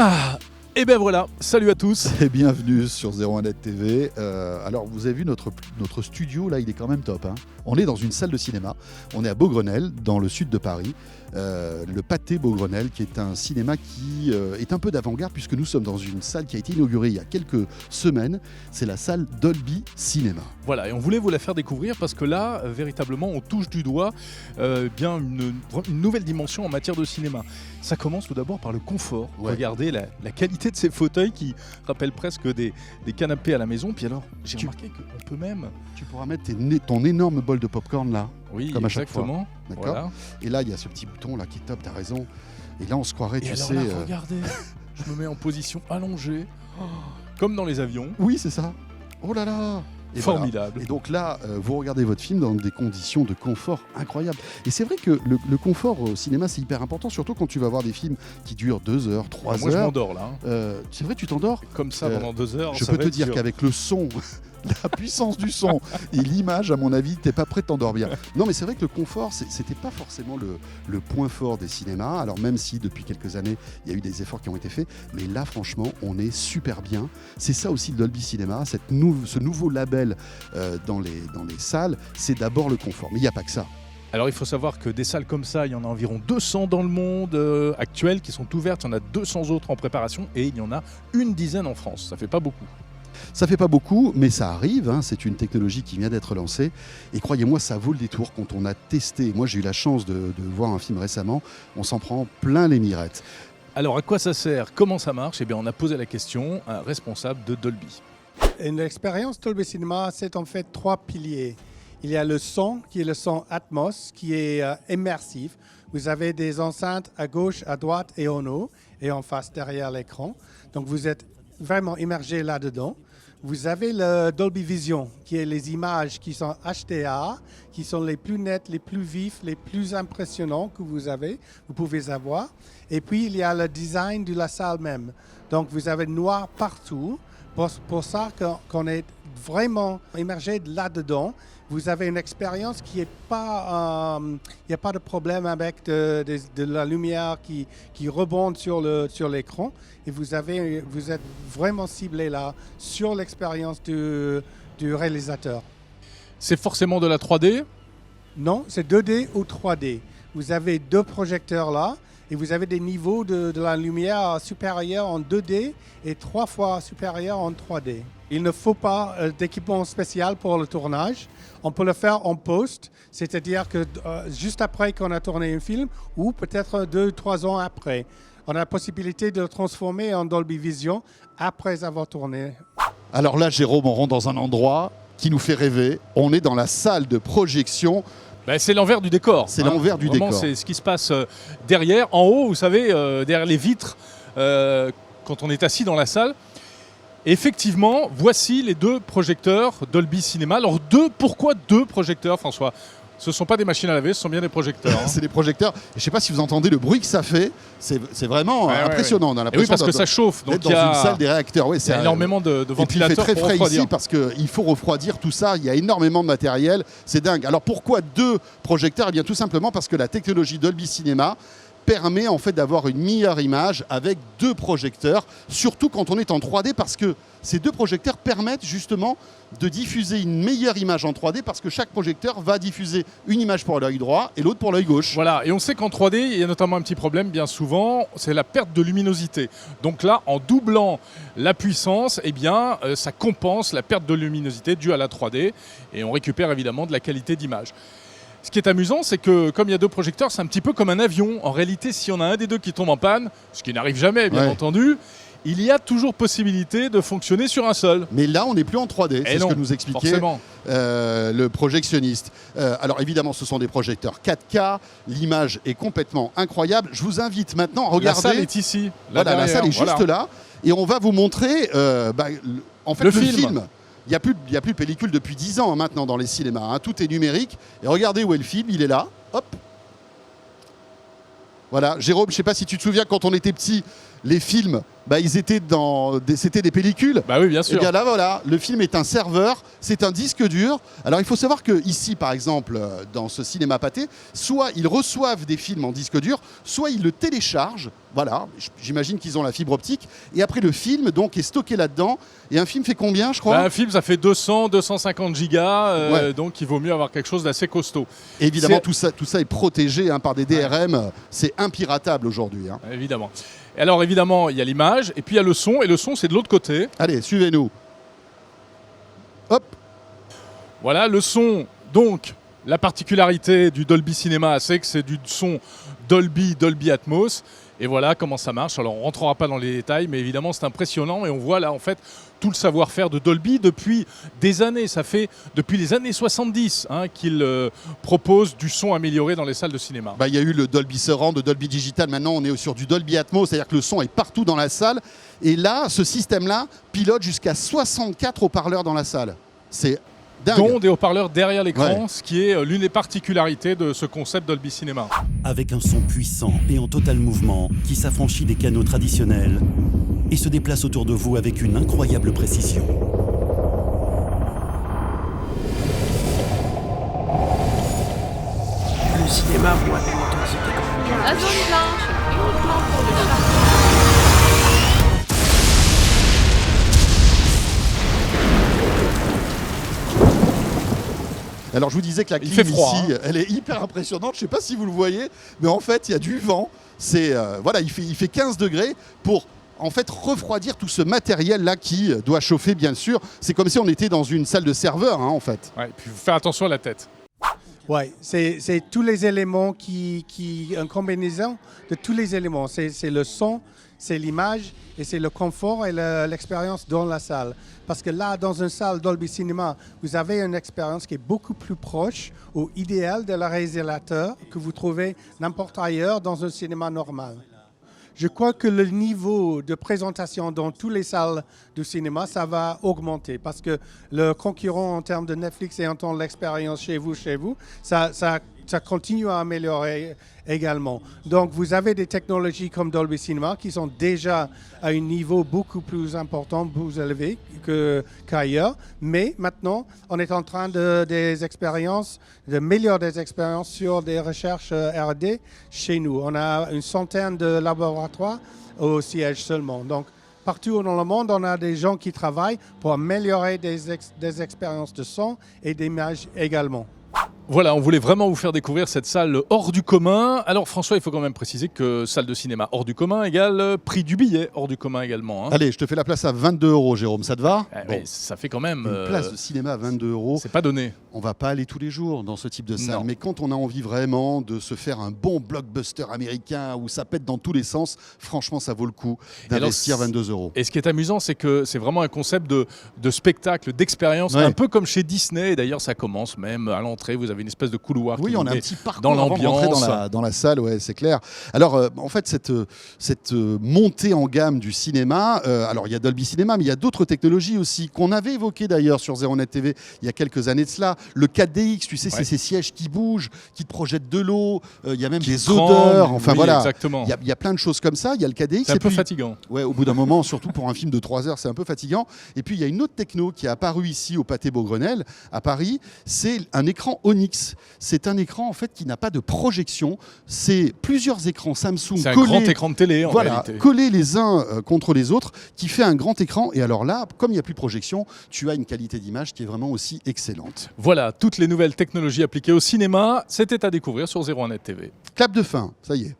Ah, et ben voilà, salut à tous. Et bienvenue sur 01net TV. Alors vous avez vu notre studio là, il est quand même top. Hein. On est dans une salle de cinéma. On est à Beaugrenelle, dans le sud de Paris. Le Pâté Beaugrenelle, qui est un cinéma qui est un peu d'avant-garde puisque nous sommes dans une salle qui a été inaugurée il y a quelques semaines. C'est la salle Dolby Cinéma. Voilà, et on voulait vous la faire découvrir parce que là, véritablement, on touche du doigt bien une nouvelle dimension en matière de cinéma. Ça commence tout d'abord par le confort. Ouais. Regardez la qualité de ces fauteuils qui rappellent presque des canapés à la maison. Puis alors, j'ai remarqué qu'on peut même... Tu pourras mettre ton énorme bol de popcorn là. Oui, comme à chaque exactement. fois. D'accord. Voilà. Et là, il y a ce petit bouton là qui est top, t'as raison. Et là, on se croirait, Et tu alors sais. là, regardez, je me mets en position allongée, comme dans les avions. Oui, c'est ça. Oh là là. Et Formidable. voilà. Et donc là, vous regardez votre film dans des conditions de confort incroyables. Et c'est vrai que le confort au cinéma, c'est hyper important, surtout quand tu vas voir des films qui durent 2 heures, 3 Moi, je heures. m'endors là. C'est vrai, tu t'endors. Comme ça, pendant 2 heures. Je ça peux va te être dire dur. qu'avec le son, la puissance du son et l'image, à mon avis, t'es pas prêt de t'endormir. Non, mais c'est vrai que le confort, c'était pas forcément le point fort des cinémas. Alors même si depuis quelques années, il y a eu des efforts qui ont été faits, mais là, franchement, on est super bien. C'est ça aussi le Dolby Cinéma, ce nouveau label dans les salles, c'est d'abord le confort. Mais il n'y a pas que ça. Alors il faut savoir que des salles comme ça, il y en a environ 200 dans le monde actuel qui sont ouvertes. Il y en a 200 autres en préparation et il y en a une dizaine en France. Ça fait pas beaucoup. Ça fait pas beaucoup, mais ça arrive. Hein. C'est une technologie qui vient d'être lancée. Et croyez-moi, ça vaut le détour quand on a testé. Moi, j'ai eu la chance de voir un film récemment. On s'en prend plein les mirettes. Alors à quoi ça sert? Comment ça marche? Eh bien on a posé la question à un responsable de Dolby. Une expérience Dolby Cinema, c'est en fait 3 piliers. Il y a le son, qui est le son Atmos, qui est immersif. Vous avez des enceintes à gauche, à droite et en haut, et en face derrière l'écran. Donc vous êtes vraiment immergé là-dedans. Vous avez le Dolby Vision, qui est les images qui sont HDR, qui sont les plus nettes, les plus vifs, les plus impressionnants que vous pouvez avoir. Et puis, il y a le design de la salle même. Donc, vous avez noir partout. Pour ça qu'on est vraiment immergé là-dedans. Vous avez une expérience qui n'est pas... Il n'y a pas de problème avec de la lumière qui rebondit sur l'écran. Et vous êtes vraiment ciblé là sur l'expérience du réalisateur. C'est forcément de la 3D? Non, c'est 2D ou 3D. Vous avez 2 projecteurs là. Et vous avez des niveaux de la lumière supérieure en 2D et 3 fois supérieur en 3D. Il ne faut pas d'équipement spécial pour le tournage. On peut le faire en post, c'est-à-dire que juste après qu'on a tourné un film ou peut-être 2-3 ans après. On a la possibilité de le transformer en Dolby Vision après avoir tourné. Alors là, Jérôme, on rentre dans un endroit qui nous fait rêver. On est dans la salle de projection. Ben, c'est l'envers du décor. C'est l'envers du Vraiment, décor. C'est ce qui se passe derrière, en haut, vous savez, derrière les vitres, quand on est assis dans la salle. Et effectivement, voici les 2 projecteurs Dolby Cinema. Alors pourquoi 2 projecteurs, François? Ce ne sont pas des machines à laver, ce sont bien des projecteurs. Hein. C'est des projecteurs. Je ne sais pas si vous entendez le bruit que ça fait. C'est vraiment impressionnant. On a Et oui, l'impression parce que ça chauffe. Donc d'être dans une salle des réacteurs. Ouais, il y a énormément de Et puis il fait ventilateurs très pour frais refroidir. ici parce qu'il faut refroidir tout ça. Il y a énormément de matériel. C'est dingue. Alors pourquoi 2 projecteurs? Eh bien tout simplement parce que la technologie Dolby Cinema permet en fait d'avoir une meilleure image avec 2 projecteurs, surtout quand on est en 3D, parce que ces 2 projecteurs permettent justement de diffuser une meilleure image en 3D, parce que chaque projecteur va diffuser une image pour l'œil droit et l'autre pour l'œil gauche. Voilà, et on sait qu'en 3D, il y a notamment un petit problème bien souvent, c'est la perte de luminosité. Donc là, en doublant la puissance, eh bien, ça compense la perte de luminosité due à la 3D, et on récupère évidemment de la qualité d'image. Ce qui est amusant, c'est que comme il y a 2 projecteurs, c'est un petit peu comme un avion. En réalité, si on a un des 2 qui tombe en panne, ce qui n'arrive jamais, bien entendu, il y a toujours possibilité de fonctionner sur un seul. Mais là, on n'est plus en 3D, c'est ce que nous expliquait le projectionniste. Alors évidemment, ce sont des projecteurs 4K, l'image est complètement incroyable. Je vous invite maintenant à regarder... La salle est ici. Voilà, la salle est juste là. Et on va vous montrer en fait, le film. Il n'y a plus de pellicule depuis 10 ans maintenant dans les cinémas. Hein. Tout est numérique. Et regardez où est le film, il est là. Hop. Voilà, Jérôme, je ne sais pas si tu te souviens, quand on était petit, les films, ils étaient c'était des pellicules. Bah oui, bien Et sûr. bien là, voilà, le film est un serveur, c'est un disque dur. Alors il faut savoir que ici, par exemple, dans ce cinéma pâté, soit ils reçoivent des films en disque dur, soit ils le téléchargent. Voilà, j'imagine qu'ils ont la fibre optique. Et après, le film donc est stocké là-dedans. Et un film fait combien, je crois? Un film, ça fait 200, 250 gigas, Ouais. donc il vaut mieux avoir quelque chose d'assez costaud. Et évidemment, C'est- tout ça est protégé par des DRM. C'est impiratable aujourd'hui. Évidemment. Et alors évidemment, il y a l'image, et puis il y a le son, et le son, c'est de l'autre côté. Allez, suivez-nous. Hop. Voilà, le son, donc, la particularité du Dolby Cinema, c'est que c'est du son Dolby Atmos. Et voilà comment ça marche. Alors on ne rentrera pas dans les détails, mais évidemment c'est impressionnant. Et on voit là en fait tout le savoir-faire de Dolby depuis des années. Ça fait depuis les années 70 qu'il propose du son amélioré dans les salles de cinéma. Il y a eu le Dolby Surround, le Dolby Digital. Maintenant, on est sur du Dolby Atmos, c'est-à-dire que le son est partout dans la salle. Et là, ce système-là pilote jusqu'à 64 haut-parleurs dans la salle. C'est dingue. Dont des haut-parleurs derrière l'écran, Ouais. ce qui est l'une des particularités de ce concept Dolby Cinema. Avec un son puissant et en total mouvement qui s'affranchit des canaux traditionnels et se déplace autour de vous avec une incroyable précision. Le cinéma boite l'authenticité. La zone blanche, uniquement pour le débat. Alors je vous disais que la Il clim fait froid, ici, elle est hyper impressionnante. Je ne sais pas si vous le voyez, mais en fait il y a du vent. C'est voilà, il fait 15 degrés pour en fait refroidir tout ce matériel là qui doit chauffer bien sûr. C'est comme si on était dans une salle de serveur en fait. Ouais, et puis faire attention à la tête. Oui, c'est tous les éléments une combinaison de tous les éléments. C'est le son, c'est l'image et c'est le confort et l'expérience dans la salle. Parce que là, dans une salle Dolby Cinema, vous avez une expérience qui est beaucoup plus proche ou idéale de la réalisateur que vous trouvez n'importe ailleurs dans un cinéma normal. Je crois que le niveau de présentation dans toutes les salles de cinéma, ça va augmenter parce que le concurrent en termes de Netflix et en termes de l'expérience chez vous, ça continue à améliorer également. Donc, vous avez des technologies comme Dolby Cinema qui sont déjà à un niveau beaucoup plus important, plus élevé qu'ailleurs. Mais maintenant, on est en train de améliorer des expériences sur des recherches R&D chez nous. On a une centaine de laboratoires au siège seulement. Donc, partout dans le monde, on a des gens qui travaillent pour améliorer des expériences de son et d'image également. Voilà, on voulait vraiment vous faire découvrir cette salle hors du commun. Alors François, il faut quand même préciser que salle de cinéma hors du commun égale prix du billet hors du commun également. Allez, je te fais la place à 22 €, Jérôme, ça te va? Ouais, ça fait quand même... Une place de cinéma à 22 €. C'est pas donné. On va pas aller tous les jours dans ce type de salle, Non. mais quand on a envie vraiment de se faire un bon blockbuster américain où ça pète dans tous les sens, franchement, ça vaut le coup d'investir 22 €. Et ce qui est amusant, c'est que c'est vraiment un concept de spectacle, d'expérience, Ouais. un peu comme chez Disney. Et d'ailleurs, ça commence même à l'entrée. Vous avez une espèce de couloir Oui, qui on vous a un met petit parcours dans avant de rentrer l'ambiance. dans la salle, ouais, c'est clair. Alors, en fait, cette montée en gamme du cinéma, alors il y a Dolby Cinema, mais il y a d'autres technologies aussi qu'on avait évoquées d'ailleurs sur ZeroNet TV il y a quelques années de cela. Le 4DX, tu sais, c'est Ouais. ces sièges qui bougent, qui te projettent de l'eau, il y a même Qui des tremble, odeurs, enfin oui, voilà. exactement. Il y a plein de choses comme ça. Il y a le 4DX. C'est un et peu puis- fatigant. Ouais, au bout d'un moment, surtout pour un film de 3 heures, c'est un peu fatigant. Et puis, il y a une autre techno qui est apparue ici au Pâté Beaugrenelle, à Paris. C'est un écran Onyx. C'est un écran, en fait, qui n'a pas de projection. C'est plusieurs écrans Samsung C'est un grand collés, écran de télé en voilà, réalité. collés les uns contre les autres, qui fait un grand écran. Et alors là, comme il n'y a plus de projection, tu as une qualité d'image qui est vraiment aussi excellente. Voilà, toutes les nouvelles technologies appliquées au cinéma, c'était à découvrir sur 01net TV. Clap de fin, ça y est.